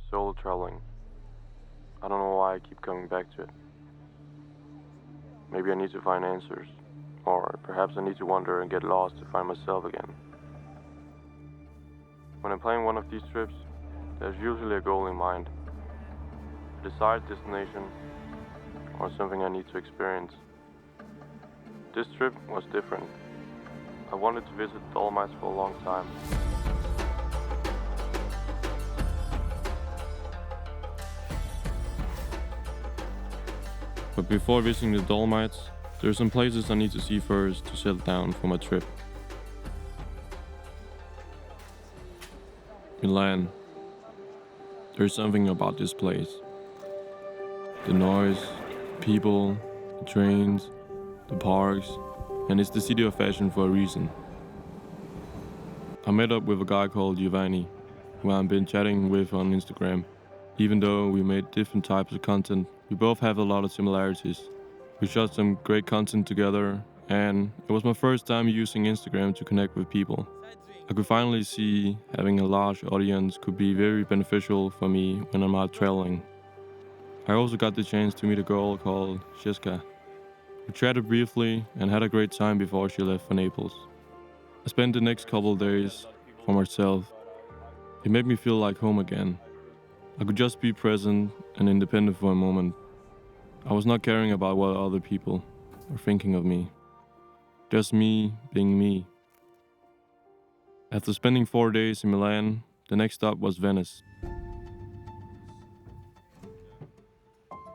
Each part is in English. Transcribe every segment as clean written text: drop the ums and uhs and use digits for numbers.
Solo traveling. I don't know why I keep coming back to it. Maybe I need to find answers. Or perhaps I need to wander and get lost to find myself again. When I'm planning one of these trips, there's usually a goal in mind. A desired destination, or something I need to experience. This trip was different. I wanted to visit the Dolomites for a long time. But before visiting the Dolomites, there are some places I need to see first to settle down for my trip. Milan. There's something about this place. The noise, people, the trains, the parks, and it's the city of fashion for a reason. I met up with a guy called Giovanni, who I've been chatting with on Instagram. Even though we made different types of content, we both have a lot of similarities. We shot some great content together, and it was my first time using Instagram to connect with people. I could finally see having a large audience could be very beneficial for me when I'm out traveling. I also got the chance to meet a girl called Jessica. We chatted briefly and had a great time before she left for Naples. I spent the next couple of days for myself. It made me feel like home again. I could just be present and independent for a moment. I was not caring about what other people were thinking of me. Just me being me. After spending 4 days in Milan, the next stop was Venice.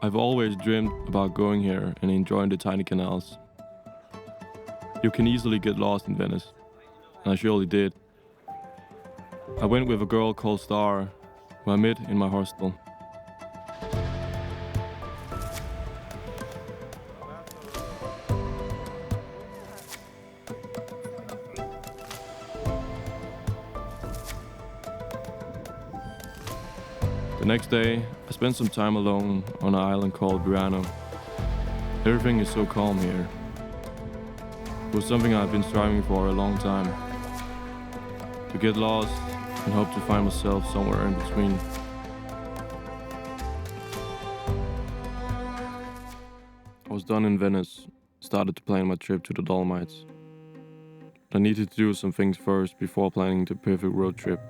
I've always dreamed about going here and enjoying the tiny canals. You can easily get lost in Venice, and I surely did. I went with a girl called Star, who I met in my hostel. The next day, I spent some time alone on an island called Milan. Everything is so calm here. It was something I've been striving for a long time. To get lost and hope to find myself somewhere in between. I was done in Venice, started to plan my trip to the Dolomites. I needed to do some things first before planning the perfect road trip.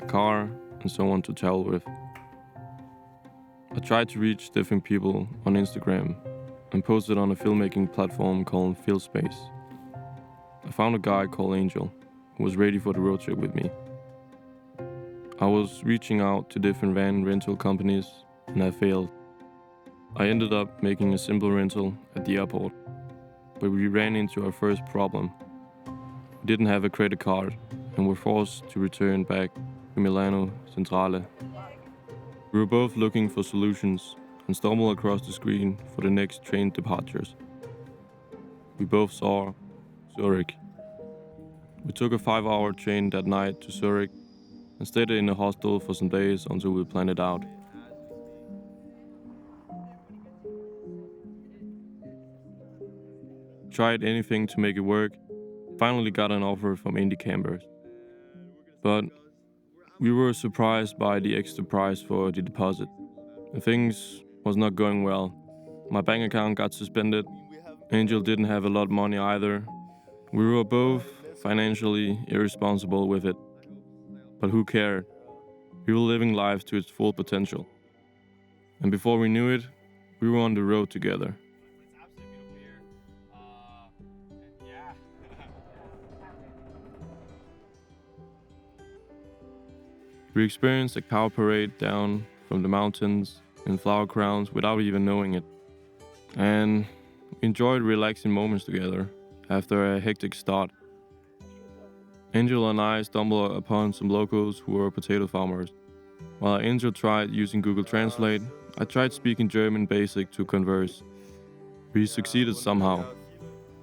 A car, and someone to travel with. I tried to reach different people on Instagram and posted on a filmmaking platform called Space. I found a guy called Angel who was ready for the road trip with me. I was reaching out to different van rental companies and I failed. I ended up making a simple rental at the airport, but we ran into our first problem. We didn't have a credit card and were forced to return back to Milano Centrale. We were both looking for solutions and stumbled across the screen for the next train departures. We both saw Zurich. We took a 5-hour train that night to Zurich and stayed in a hostel for some days until we planned it out. Tried anything to make it work, finally got an offer from Indie Campers. But we were surprised by the extra price for the deposit. And things was not going well. My bank account got suspended. Angel didn't have a lot of money either. We were both financially irresponsible with it. But who cared? We were living life to its full potential. And before we knew it, we were on the road together. We experienced a cow parade down from the mountains in flower crowns without even knowing it. And we enjoyed relaxing moments together after a hectic start. Angel and I stumbled upon some locals who were potato farmers. While Angel tried using Google Translate, I tried speaking German basic to converse. We succeeded somehow.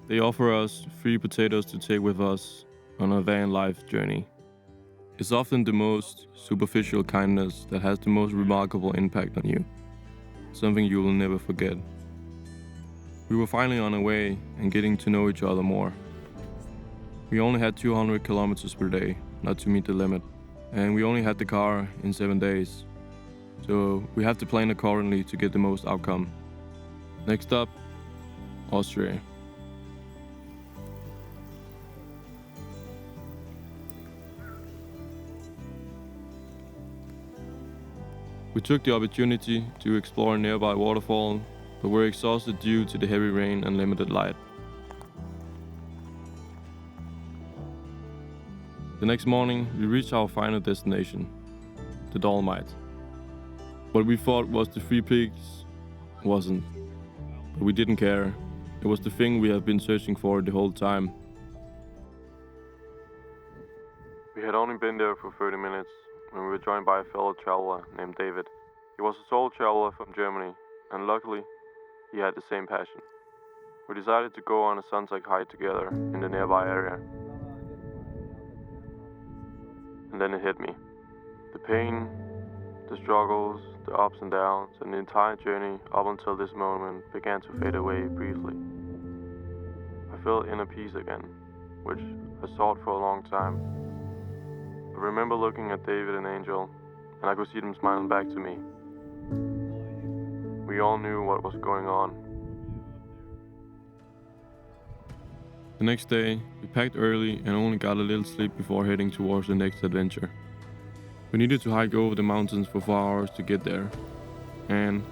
They offer us free potatoes to take with us on a van life journey. It's often the most superficial kindness that has the most remarkable impact on you. Something you will never forget. We were finally on our way and getting to know each other more. We only had 200 kilometers per day, not to meet the limit, and we only had the car in 7 days. So we have to plan accordingly to get the most outcome. Next up, Austria. We took the opportunity to explore a nearby waterfall, but were exhausted due to the heavy rain and limited light. The next morning, we reached our final destination, the Dolomites. What we thought was the Three Peaks wasn't, but we didn't care. It was the thing we have been searching for the whole time. We had only been there for 30 minutes when we were joined by a fellow traveler named David. He was a solo traveler from Germany, and luckily, he had the same passion. We decided to go on a sunset hike together in the nearby area. And then it hit me. The pain, the struggles, the ups and downs, and the entire journey up until this moment began to fade away briefly. I felt inner peace again, which I sought for a long time. I remember looking at David and Angel, and I could see them smiling back to me. We all knew what was going on. The next day, we packed early and only got a little sleep before heading towards the next adventure. We needed to hike over the mountains for 4 hours to get there, and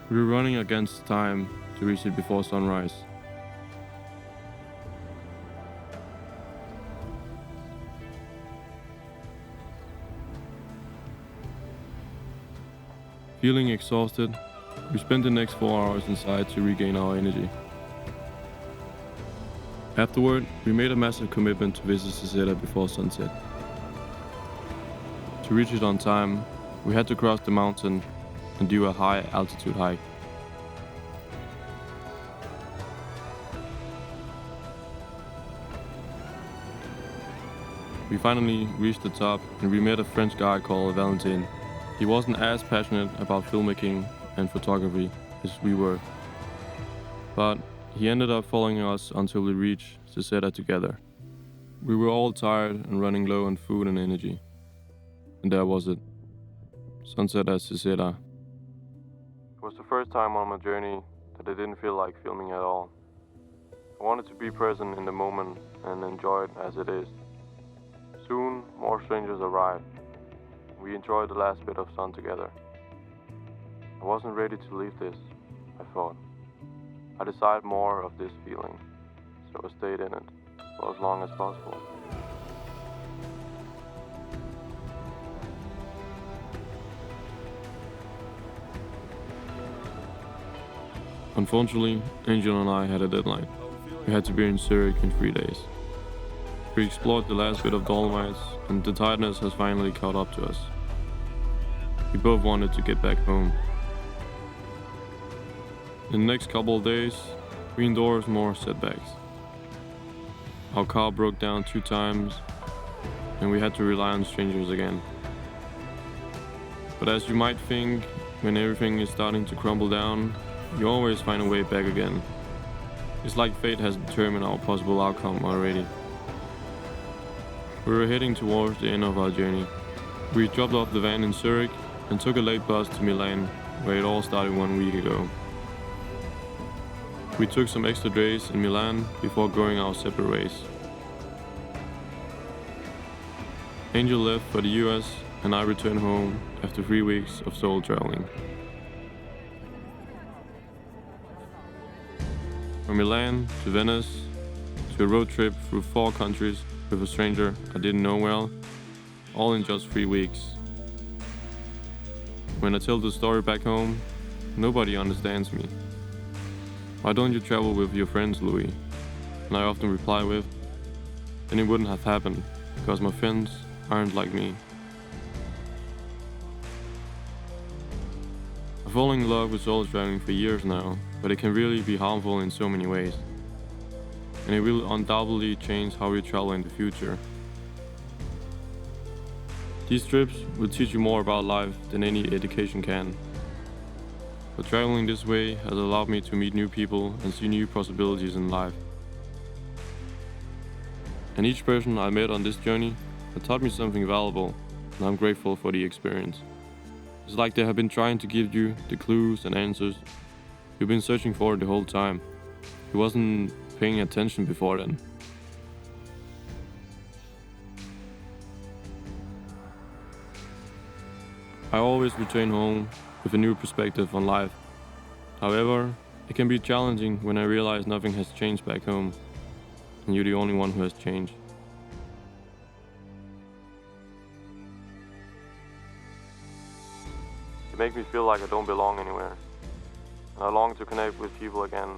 we were running against time to reach it before sunrise. Feeling exhausted, we spent the next 4 hours inside to regain our energy. Afterward, we made a massive commitment to visit Sicily before sunset. To reach it on time, we had to cross the mountain and do a high altitude hike. We finally reached the top and we met a French guy called Valentin. He wasn't as passionate about filmmaking and photography as we were, but he ended up following us until we reached Sicily together. We were all tired and running low on food and energy. And there was it. Sunset at Sicily. It was the first time on my journey that I didn't feel like filming at all. I wanted to be present in the moment and enjoy it as it is. Soon, more strangers arrived. We enjoyed the last bit of sun together. I wasn't ready to leave this, I thought. I desired more of this feeling, so I stayed in it for as long as possible. Unfortunately, Angel and I had a deadline. We had to be in Zurich in 3 days. We explored the last bit of Dolomites, and the tiredness has finally caught up to us. We both wanted to get back home. In the next couple of days, we endured more setbacks. Our car broke down 2 times, and we had to rely on strangers again. But as you might think, when everything is starting to crumble down, you always find a way back again. It's like fate has determined our possible outcome already. We were heading towards the end of our journey. We dropped off the van in Zurich and took a late bus to Milan, where it all started 1 week ago. We took some extra days in Milan before going our separate ways. Angel left for the US and I returned home after 3 weeks of solo traveling. From Milan to Venice to a road trip through 4 countries with a stranger I didn't know well, all in just 3 weeks. When I tell the story back home, nobody understands me. Why don't you travel with your friends, Loui? And I often reply with, then it wouldn't have happened, because my friends aren't like me. I've fallen in love with solo traveling for years now, but it can really be harmful in so many ways. And it will undoubtedly change how we travel in the future. These trips will teach you more about life than any education can. But traveling this way has allowed me to meet new people and see new possibilities in life. And each person I met on this journey had taught me something valuable and I'm grateful for the experience. It's like they have been trying to give you the clues and answers you've been searching for the whole time. You wasn't paying attention before then. I always return home with a new perspective on life. However, it can be challenging when I realize nothing has changed back home, and you're the only one who has changed. It makes me feel like I don't belong anywhere, and I long to connect with people again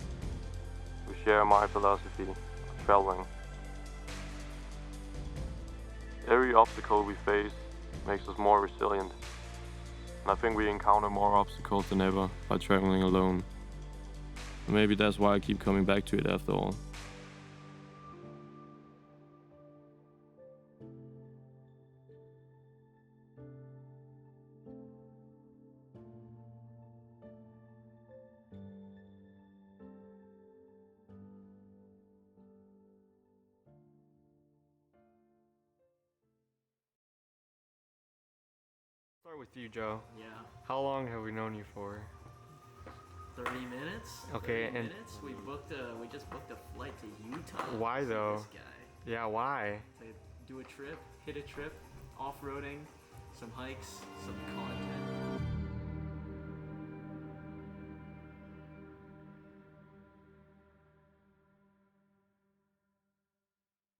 who share my philosophy of traveling. Every obstacle we face makes us more resilient, and I think we encounter more obstacles than ever by traveling alone. And maybe that's why I keep coming back to it after all. Start with you, Joe. Yeah. How long have we known you for? 30 minutes? Okay, 30 and minutes? We just booked a flight to Utah. Why to see though? This guy. Yeah, why? To do a trip, hit a trip, off-roading, some hikes, some